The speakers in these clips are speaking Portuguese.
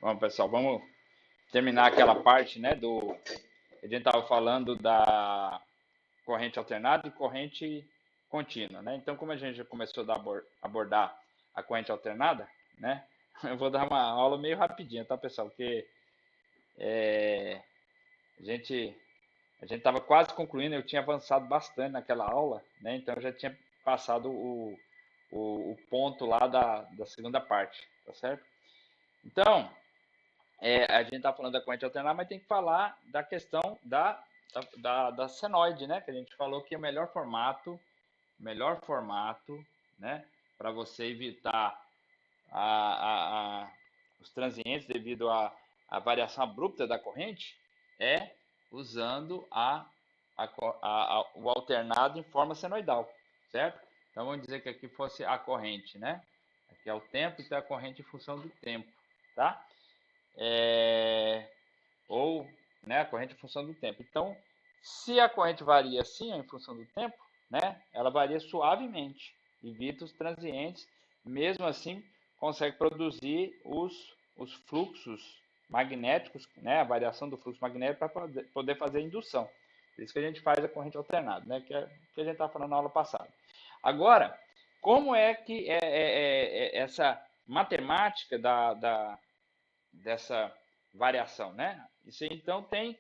Bom, pessoal, vamos terminar aquela parte, né, a gente estava falando da corrente alternada e corrente contínua, né? Então, como a gente já começou a abordar a corrente alternada, né, eu vou dar uma aula meio rapidinha, tá, pessoal? Porque a gente a gente estava quase concluindo, eu tinha avançado bastante naquela aula, né? Então, eu já tinha passado o ponto lá da segunda parte, tá certo? Então, a gente está falando da corrente alternada, mas tem que falar da questão da senoide, né? Que a gente falou que é o melhor formato, né? Para você evitar os transientes devido à variação abrupta da corrente é usando o alternado em forma senoidal, certo? Então vamos dizer que aqui fosse a corrente, né? Aqui é o tempo, então é a corrente em função do tempo, tá? Ou, né, a corrente em função do tempo. Então, se a corrente varia assim, em função do tempo, né, ela varia suavemente, evita os transientes, mesmo assim consegue produzir os fluxos magnéticos, né, a variação do fluxo magnético para poder fazer a indução. Por isso que a gente faz a corrente alternada, né, que é o que a gente estava falando na aula passada. Agora, como é que essa matemática dessa variação, né? Isso então tem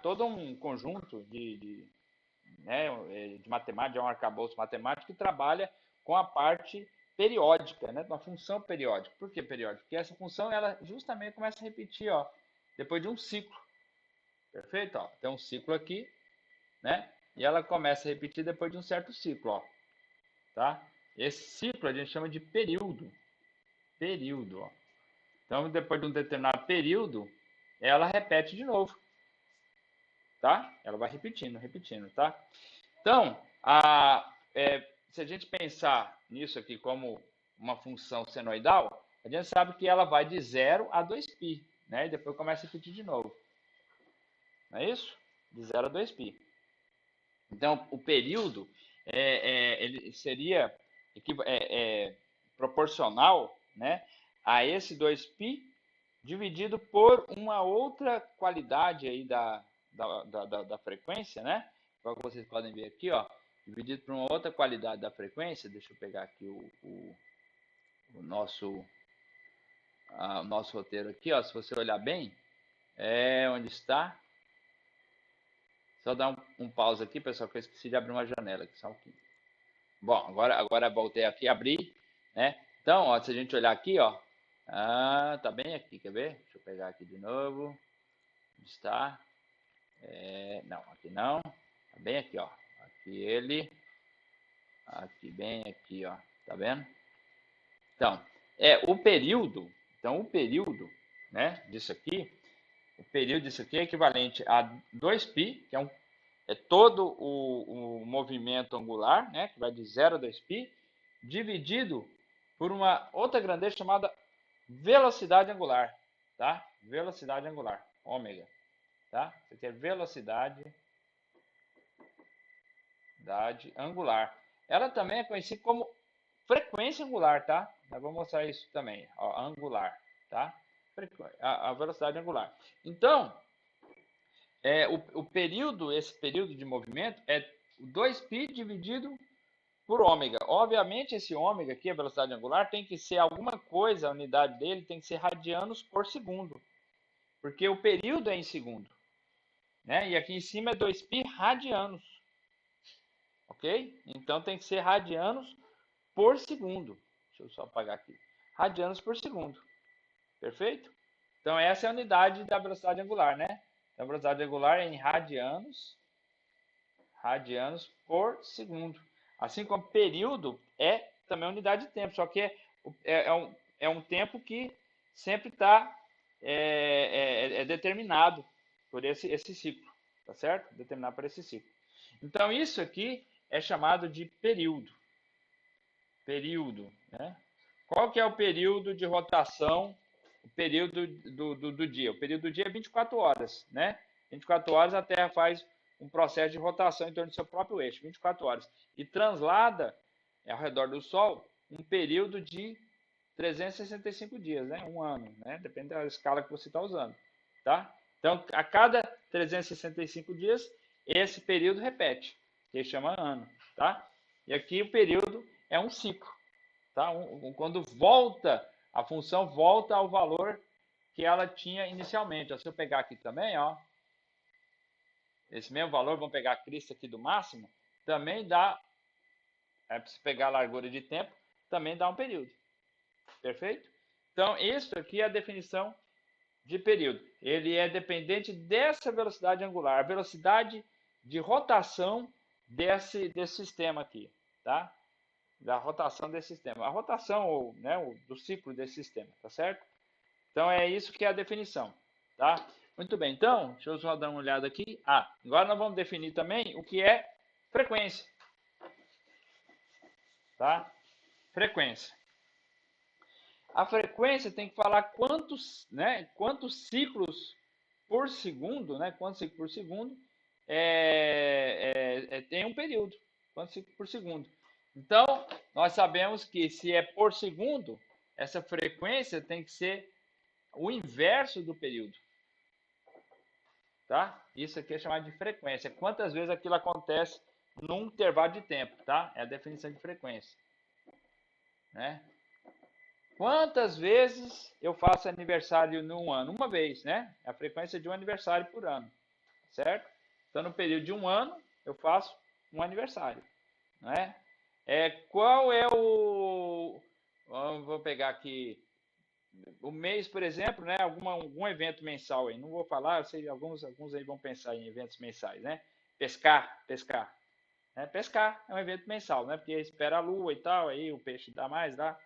todo um conjunto né, de matemática, é um arcabouço matemático que trabalha com a parte periódica, né, uma função periódica. Por que periódica? Porque essa função ela justamente começa a repetir, ó, depois de um ciclo, perfeito? Ó, tem um ciclo aqui, né? E ela começa a repetir depois de um certo ciclo, ó, tá? Esse ciclo a gente chama de período, ó. Então, depois de um determinado período, ela repete de novo, tá? Ela vai repetindo, repetindo, tá? Então, se a gente pensar nisso aqui como uma função senoidal, a gente sabe que ela vai de 0 a 2π, né? E depois começa a repetir de novo. Não é isso? De 0 a 2π. Então, o período ele seria proporcional, né, a esse 2π dividido por uma outra qualidade aí da frequência, né? Como vocês podem ver aqui, ó, dividido por uma outra qualidade da frequência. Deixa eu pegar aqui o nosso roteiro aqui, ó. Se você olhar bem, onde está. Só dar um pause aqui, pessoal, que eu esqueci de abrir uma janela aqui, só um pouquinho. Bom, agora voltei aqui, abri, né? Então, ó, se a gente olhar aqui, ó, tá bem aqui, quer ver? Deixa eu pegar aqui de novo. Onde está? Não, aqui não. Tá bem aqui, ó. Aqui ele. Aqui, bem aqui, ó. Tá vendo? Então, o período, né, disso aqui, o período disso aqui é equivalente a 2π, que é todo o movimento angular, né, que vai de 0 a 2π, dividido por uma outra grandeza chamada velocidade angular, tá? Velocidade angular, ômega, tá? Isso aqui é velocidade angular. Ela também é conhecida como frequência angular, tá? Eu vou mostrar isso também, ó, angular, tá? A velocidade angular. Então, esse período de movimento é 2π dividido por ômega. Obviamente, esse ômega aqui, a velocidade angular, tem que ser alguma coisa, a unidade dele tem que ser radianos por segundo, porque o período é em segundo, né? E aqui em cima é 2π radianos, ok? Então tem que ser radianos por segundo. Deixa eu só apagar aqui. Radianos por segundo, perfeito? Então essa é a unidade da velocidade angular, né? Então, a velocidade angular é em radianos por segundo. Assim como período é também unidade de tempo, só que é um tempo que sempre está determinado por esse ciclo, tá certo? Determinado por esse ciclo. Então, isso aqui é chamado de período. Período, né? Qual que é o período de rotação, o período do dia? O período do dia é 24 horas, né? 24 horas a Terra faz um processo de rotação em torno do seu próprio eixo, 24 horas. E translada ao redor do Sol um período de 365 dias, né? Um ano, né? Depende da escala que você está usando, tá? Então, a cada 365 dias, esse período repete, que chama ano, tá? E aqui o período é um ciclo, tá? Quando volta, a função volta ao valor que ela tinha inicialmente. Ó, se eu pegar aqui também, ó, esse mesmo valor, vamos pegar a crista aqui do máximo, também dá, se pegar a largura de tempo, também dá um período. Perfeito? Então, isso aqui é a definição de período. Ele é dependente dessa velocidade angular, a velocidade de rotação desse sistema aqui, tá? Da rotação desse sistema. A rotação, né, do ciclo desse sistema, tá certo? Então, é isso que é a definição, tá? Muito bem, então, deixa eu só dar uma olhada aqui. Agora nós vamos definir também o que é frequência, tá? Frequência. A frequência tem que falar quantos ciclos por segundo, né? Quantos ciclos por segundo tem um período. Quantos ciclos por segundo. Então, nós sabemos que se é por segundo, essa frequência tem que ser o inverso do período. Tá? Isso aqui é chamado de frequência. Quantas vezes aquilo acontece num intervalo de tempo, tá? É a definição de frequência. Né? Quantas vezes eu faço aniversário num ano? Uma vez, né? É a frequência de um aniversário por ano, certo? Então, no período de um ano, eu faço um aniversário, né? Qual é o... Vou pegar aqui o mês, por exemplo, né? Algum evento mensal aí. Não vou falar, eu sei, alguns aí vão pensar em eventos mensais, né? Pescar. Pescar é um evento mensal, né? Porque espera a lua e tal, aí o peixe dá mais, dá,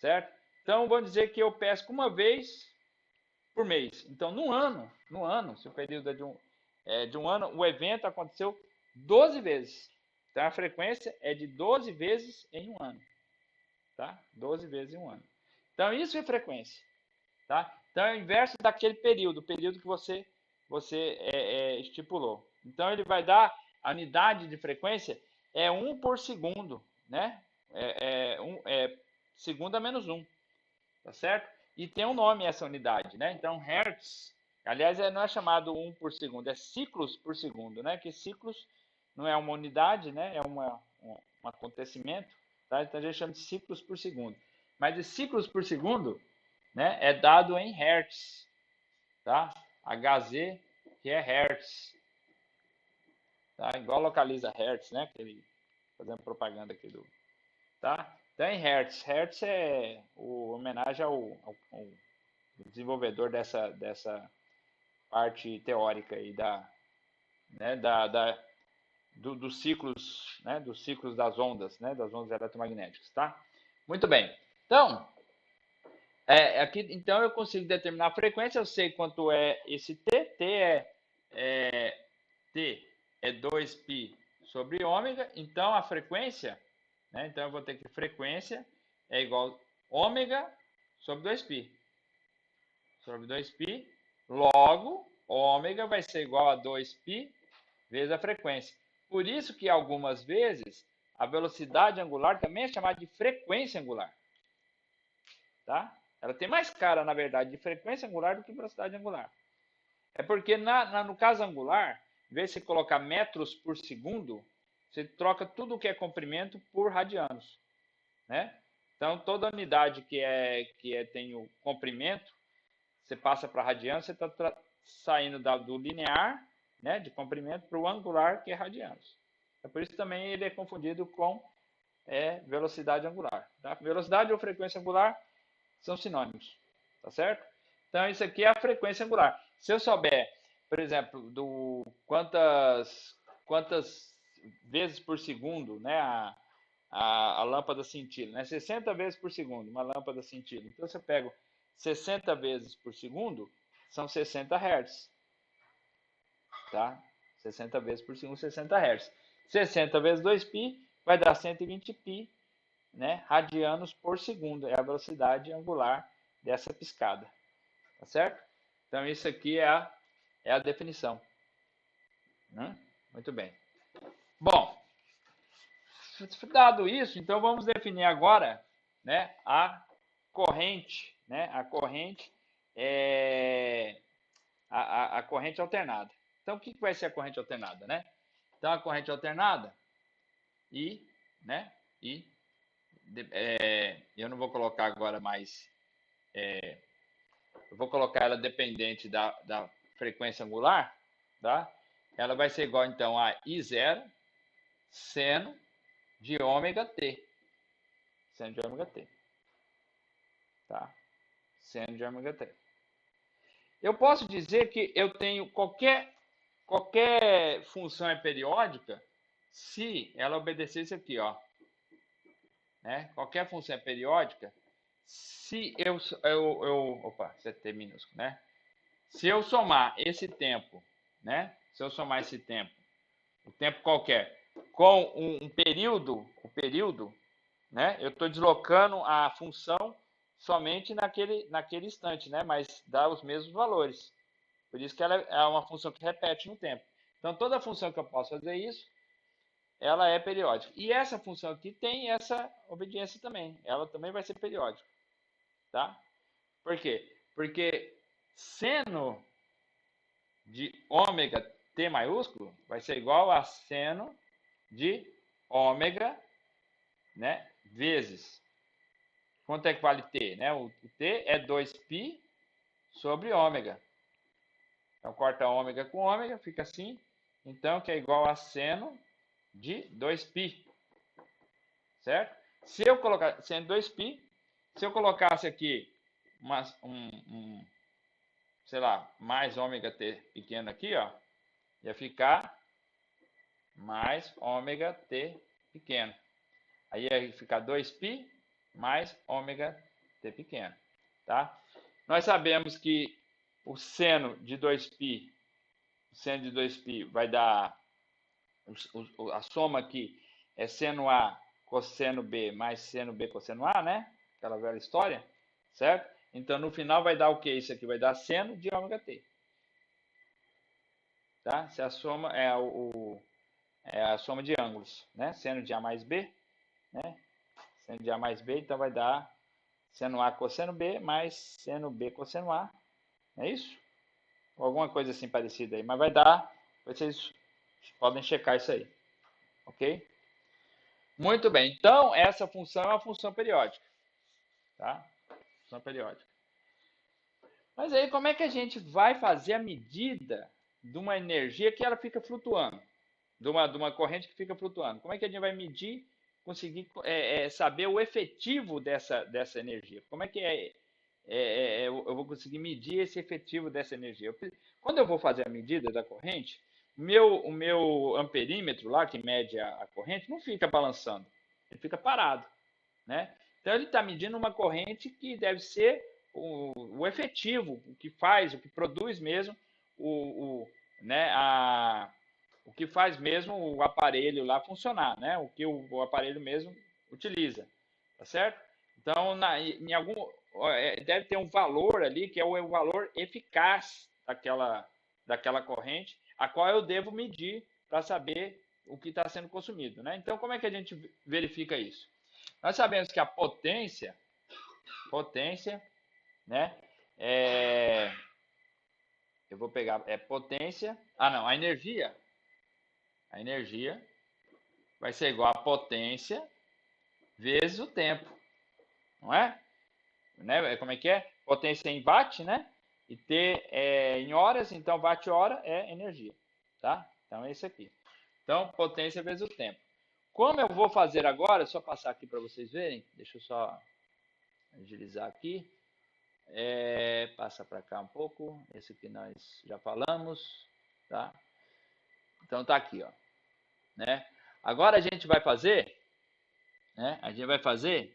certo? Então, vamos dizer que eu pesco uma vez por mês. Então, no ano, se o período é de um ano, o evento aconteceu 12 vezes. Então, a frequência é de 12 vezes em um ano. Tá? 12 vezes em um ano. Então, isso é frequência. Tá? Então, é o inverso daquele período, o período que você estipulou. Então, ele vai dar, a unidade de frequência é 1 por segundo, né? Segundo a menos 1. Tá certo? E tem um nome essa unidade, né? Então, hertz, aliás, não é chamado 1 por segundo, é ciclos por segundo, né? Que ciclos não é uma unidade, né? É um acontecimento, tá? Então, a gente chama de ciclos por segundo. Mas de ciclos por segundo, né? É dado em hertz, tá? Hz, que é hertz, tá? Igual localiza hertz, né? Aquele, fazendo propaganda aqui do, tá? Então, em hertz. Hertz é homenagem ao desenvolvedor dessa parte teórica aí dos ciclos, né, dos ciclos das ondas, né, das ondas eletromagnéticas, tá? Muito bem. Então, aqui, então eu consigo determinar a frequência, eu sei quanto é esse T, T é 2π sobre ômega, então a frequência, né, então eu vou ter que frequência é igual a ômega sobre 2π. Sobre 2π, logo, ômega vai ser igual a 2π vezes a frequência. Por isso que algumas vezes a velocidade angular também é chamada de frequência angular. Tá? Ela tem mais cara, na verdade, de frequência angular do que velocidade angular. É porque no caso angular, em vez de você colocar metros por segundo, você troca tudo o que é comprimento por radianos. Né? Então, toda unidade que tem o comprimento, você passa para radiano, você está saindo do linear, né, de comprimento, para o angular, que é radianos. É por isso que também ele é confundido com velocidade angular. Tá? Velocidade ou frequência angular são sinônimos, tá certo? Então, isso aqui é a frequência angular. Se eu souber, por exemplo, quantas vezes por segundo, né, a lâmpada cintila, né, 60 vezes por segundo, uma lâmpada cintila. Então, se eu pego 60 vezes por segundo, são 60 Hz. Tá? 60 vezes por segundo, 60 Hz. 60 vezes 2π vai dar 120π, né, radianos por segundo. É a velocidade angular dessa piscada. Tá certo? Então, isso aqui é a definição. Né? Muito bem. Bom, dado isso, então vamos definir agora, né, corrente, né? A corrente é a corrente alternada. Então, o que vai ser a corrente alternada, né? Então, a corrente alternada, I, né? I, eu não vou colocar agora mais, eu vou colocar ela dependente da frequência angular, tá? Ela vai ser igual, então, a I0 seno de ômega t. Seno de ômega t. Tá? Seno de ômega t. Eu posso dizer que eu tenho qualquer função é periódica se ela obedecer isso aqui, ó. Né? Qualquer função é periódica se opa, isso é t minúsculo, né? Se eu somar esse tempo, né? Se eu somar esse tempo, o tempo qualquer, com um período, o período, né? Eu estou deslocando a função somente naquele instante, né? Mas dá os mesmos valores. Por isso que ela é uma função que repete no tempo. Então, toda função que eu posso fazer isso, ela é periódica. E essa função aqui tem essa obediência também. Ela também vai ser periódica. Tá? Por quê? Porque seno de ômega t maiúsculo vai ser igual a seno de ômega, né, vezes. Quanto é que vale t? Né? O t é 2π sobre ômega. Então, corta ômega com ômega, fica assim. Então, que é igual a seno de 2π. Certo? Se eu colocar seno de 2π, se eu colocasse aqui sei lá, mais ômega t pequeno aqui, ó, ia ficar mais ômega t pequeno. Aí ia ficar 2π mais ômega t pequeno. Tá? Nós sabemos que o seno de 2π, vai dar, a soma aqui é seno A cosseno B mais seno B cosseno A, né? Aquela velha história, certo? Então, no final vai dar o que isso aqui? Vai dar seno de ômega t. Tá? Se a soma é a soma de ângulos, né? Seno de A mais B, né? Seno de A mais B, então vai dar seno A cosseno B mais seno B cosseno A. Não é isso? Ou alguma coisa assim parecida aí. Mas vai dar, vocês podem checar isso aí. Ok? Muito bem. Então, essa função é uma função periódica. Tá? Função periódica. Mas aí, como é que a gente vai fazer a medida de uma energia que ela fica flutuando? De uma corrente que fica flutuando. Como é que a gente vai medir, conseguir saber o efetivo dessa energia? Como é que eu vou conseguir medir esse efetivo dessa energia? Quando eu vou fazer a medida da corrente, o meu amperímetro lá, que mede a corrente, não fica balançando. Ele fica parado. Né? Então, ele está medindo uma corrente que deve ser o efetivo, o que faz, o que produz mesmo né, o que faz mesmo o aparelho lá funcionar, né? O que o aparelho mesmo utiliza, tá certo? Então, em algum deve ter um valor ali que é o valor eficaz daquela corrente, a qual eu devo medir para saber o que está sendo consumido, né? Então, como é que a gente verifica isso? Nós sabemos que a potência, né? Eu vou pegar potência. Não, a energia vai ser igual a potência vezes o tempo, não é? Né? Como é que é? Potência em watt, né? E T é em horas, então watt-hora é energia, tá? Então é isso aqui. Então, potência vezes o tempo. Como eu vou fazer agora, só passar aqui para vocês verem, deixa eu só agilizar aqui. Passa para cá um pouco, esse aqui nós já falamos, tá? Então tá aqui, ó, né? Agora a gente vai fazer, né? A gente vai fazer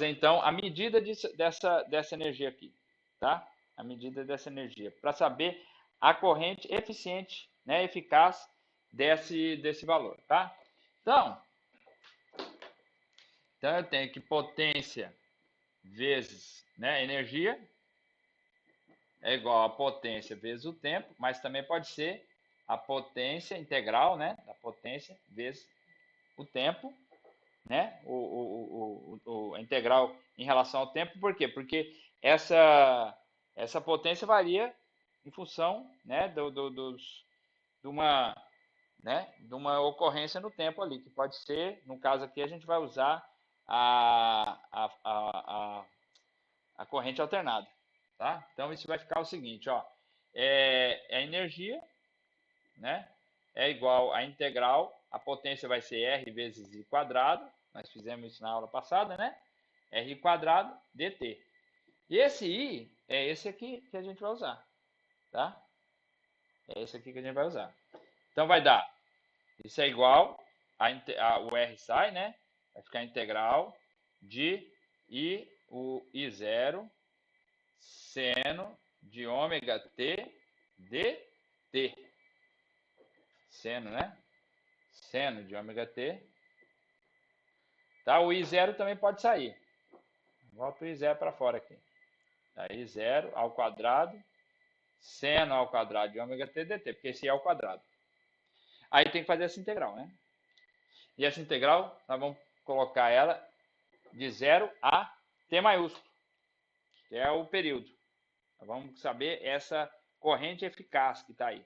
então a medida dessa energia aqui, tá? A medida dessa energia, para saber a corrente eficiente, né, eficaz desse valor, tá? Então eu tenho que potência vezes, né, energia é igual a potência vezes o tempo, mas também pode ser a potência integral, né, da potência vezes o tempo, né? A integral em relação ao tempo. Por quê? Porque essa potência varia em função, né, de uma, né, de uma ocorrência no tempo ali, que pode ser, no caso aqui, a gente vai usar a corrente alternada, tá? Então, isso vai ficar o seguinte, ó, a energia, né, é igual a integral, a potência vai ser R vezes I quadrado, nós fizemos isso na aula passada, né? R quadrado dt. E esse I é esse aqui que a gente vai usar, tá? É esse aqui que a gente vai usar. Então vai dar, isso é igual, o R sai, né? Vai ficar integral de I, o I0, seno de ômega t dt. Seno, né? Seno de ômega t. Tá? O I0 também pode sair. Volta o I0 para fora aqui. Aí 0 ao quadrado, seno ao quadrado de ômega t dt, porque esse é ao quadrado. Aí tem que fazer essa integral, né? E essa integral, nós vamos colocar ela de 0 a t maiúsculo, que é o período. Nós vamos saber essa corrente eficaz que está aí.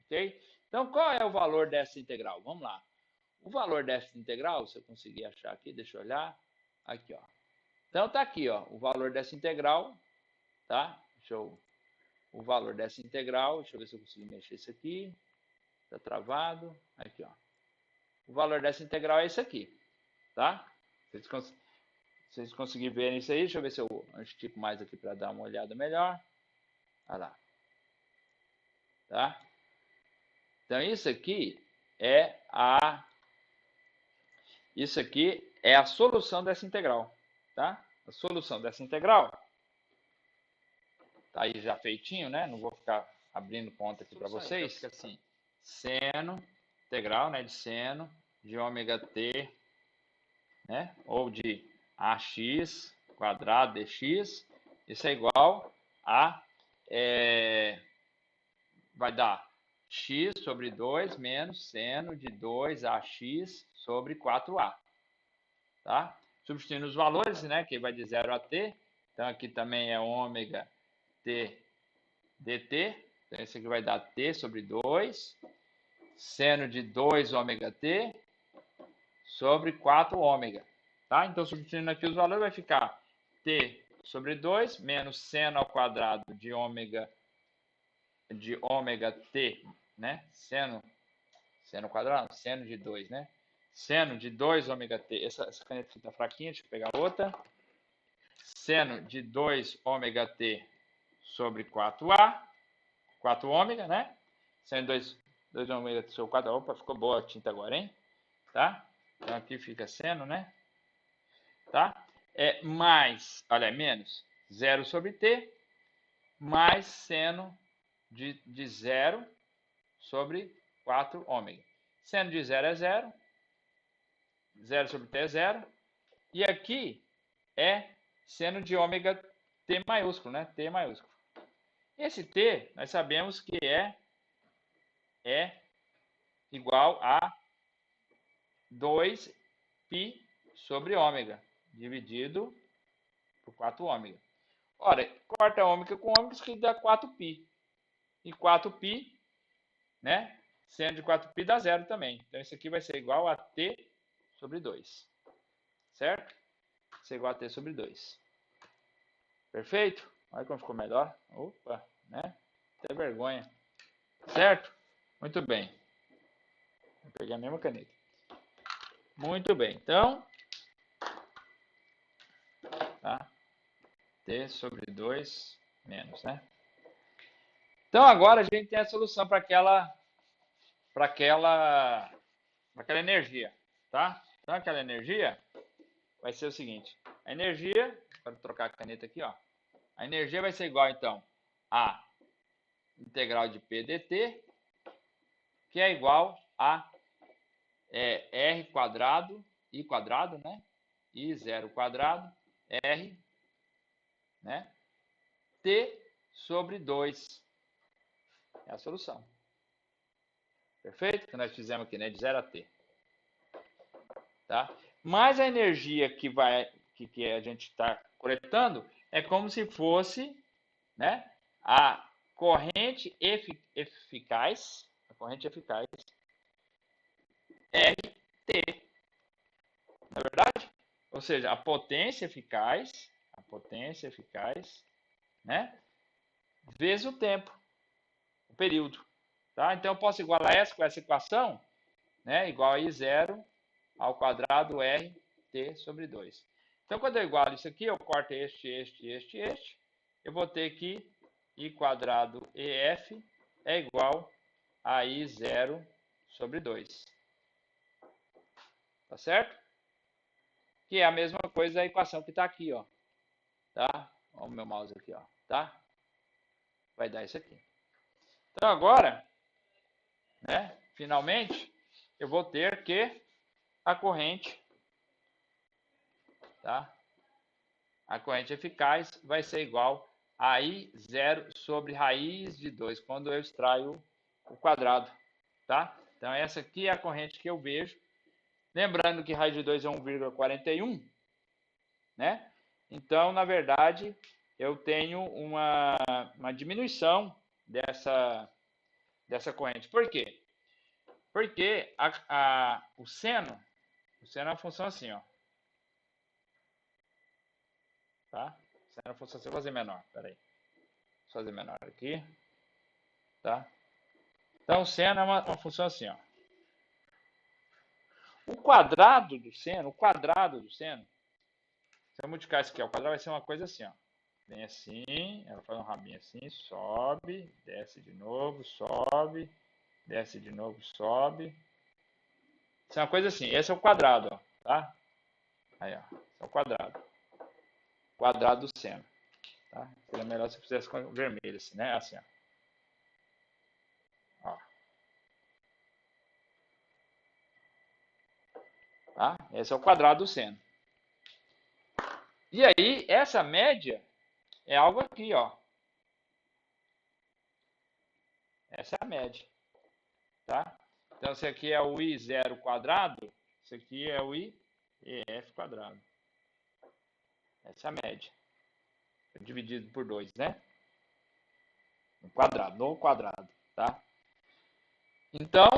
Ok? Então, qual é o valor dessa integral? Vamos lá. O valor dessa integral, se eu conseguir achar aqui, deixa eu olhar. Aqui, ó. Então, tá aqui, ó, o valor dessa integral, tá? O valor dessa integral, deixa eu ver se eu consigo mexer isso aqui. Tá travado. Aqui, ó. O valor dessa integral é esse aqui, tá? Vocês conseguirem ver isso aí, deixa eu ver se eu estico mais aqui para dar uma olhada melhor. Olha lá. Tá? Então, isso aqui é a solução dessa integral, tá? A solução dessa integral tá aí já feitinho, né? Não vou ficar abrindo conta aqui para vocês. Então fica assim, seno, integral, né, de seno de ômega t, né? Ou de ax quadrado dx, isso é igual a vai dar x sobre 2 menos seno de 2ax sobre 4a. Tá? Substituindo os valores, né, que vai de 0 a t. Então, aqui também é ômega t dt. Então, esse aqui vai dar t sobre 2. Seno de 2 ômega t sobre 4 ômega. Tá? Então, substituindo aqui os valores, vai ficar t sobre 2 menos seno ao quadrado de ômega t, né? Seno quadrado, seno de 2, né? Seno de 2 ômega t. Essa caneta está fraquinha, deixa eu pegar outra. Seno de 2 ômega t sobre 4a, 4 ômega, né? Seno de 2 ômega t sobre 4a. Opa, ficou boa a tinta agora, hein? Tá? Então aqui fica seno, né? Tá? Mais, olha, menos 0 sobre t, mais seno de 0 sobre 4 ômega. Seno de 0 é 0. 0 sobre t é 0. E aqui é seno de ômega t maiúsculo, né? T maiúsculo. Esse t, nós sabemos que é igual a 2π sobre ômega, dividido por 4 ômega. Ora, corta ômega com ômega, isso aqui dá 4π. E 4π, né? Seno de 4π dá 0 também. Então, isso aqui vai ser igual a t sobre 2. Certo? Isso é igual a t sobre 2. Perfeito? Olha como ficou melhor. Opa, né? Até vergonha. Certo? Muito bem. Vou pegar a mesma caneta. Muito bem. Então, tá? T sobre 2 menos, né? Então, agora a gente tem a solução para aquela energia, tá? Então, aquela energia vai ser o seguinte. A energia, para trocar a caneta aqui, ó. A energia vai ser igual, então, a integral de P dt, que é igual a R quadrado, I quadrado, né? I0 quadrado, R, né? T sobre 2. É a solução. Perfeito? Que nós fizemos aqui, né? De 0 a t. Tá? mais a energia que a gente está coletando é como se fosse, né, a corrente eficaz, RT, na verdade? Ou seja, a potência eficaz, né, vezes o tempo, o período. Tá? Então eu posso igualar essa com essa equação, né, igual a I0 ao quadrado RT sobre 2. Então, quando eu igualo isso aqui, eu corto este, eu vou ter que I quadrado EF é igual a I0 sobre 2. Tá certo? Que é a mesma coisa da equação que está aqui, ó. Tá? Olha o meu mouse aqui, ó. Tá? Vai dar isso aqui. Então, agora, né, finalmente, eu vou ter que a corrente, tá? A corrente eficaz vai ser igual a I0 sobre raiz de 2, quando eu extraio o quadrado, tá? Então, essa aqui é a corrente que eu vejo. Lembrando que raiz de 2 é 1,41, né? Então, na verdade, eu tenho uma diminuição dessa corrente. Por quê? Porque o seno é uma função assim, ó. Tá? O seno é uma função assim, vou fazer menor, peraí. Vou fazer menor aqui, tá? Então, o seno é uma função assim, ó. O quadrado do seno, se eu multiplicar isso aqui ao quadrado, vai ser uma coisa assim, ó. Vem assim, ela faz um rabinho assim, sobe, desce de novo, sobe, desce de novo, sobe. Isso é uma coisa assim, esse é o quadrado, ó, tá? Aí, ó, esse é o quadrado. Quadrado do seno, tá? Seria melhor se eu fizesse com vermelho, assim, né? Assim, ó. Ó. Tá? Esse é o quadrado do seno. E aí, essa média é algo aqui, ó. Essa é a média, tá? Então, esse aqui é o I0 quadrado, isso aqui é o IEF quadrado. Essa é a média. Dividido por 2, né? No quadrado, tá? Então,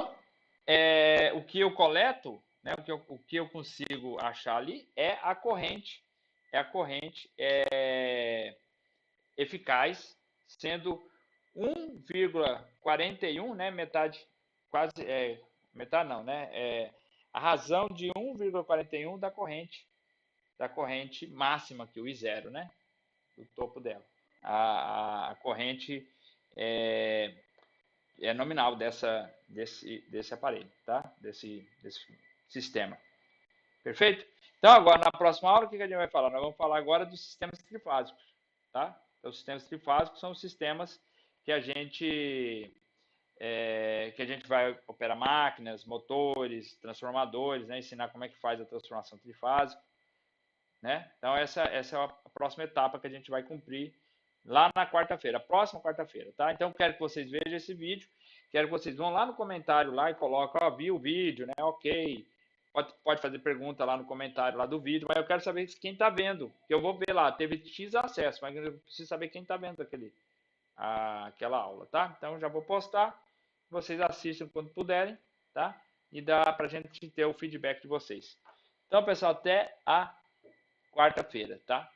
o que eu coleto, né, o que eu consigo achar ali é a corrente eficaz, sendo 1,41, né, metade, quase, metade não, né, a razão de 1,41 da corrente máxima, que o I0, né, do topo dela. A corrente é nominal desse aparelho, tá? Desse sistema. Perfeito? Então, agora, na próxima aula, o que a gente vai falar? Nós vamos falar agora dos sistemas trifásicos, tá? Então, os sistemas trifásicos são os sistemas que a gente vai operar máquinas, motores, transformadores, né? Ensinar como é que faz a transformação trifásica, né? Então, essa é a próxima etapa que a gente vai cumprir lá na quarta-feira, próxima quarta-feira, tá? Então, quero que vocês vejam esse vídeo, quero que vocês vão lá no comentário lá e coloquem, ó, vi o vídeo, né? Ok. Pode fazer pergunta lá no comentário lá do vídeo, mas eu quero saber quem está vendo, que eu vou ver lá, teve X acesso, mas eu preciso saber quem está vendo aquela aula, tá? Então, já vou postar, vocês assistam quando puderem, tá? E dá para a gente ter o feedback de vocês. Então, pessoal, até a quarta-feira, tá?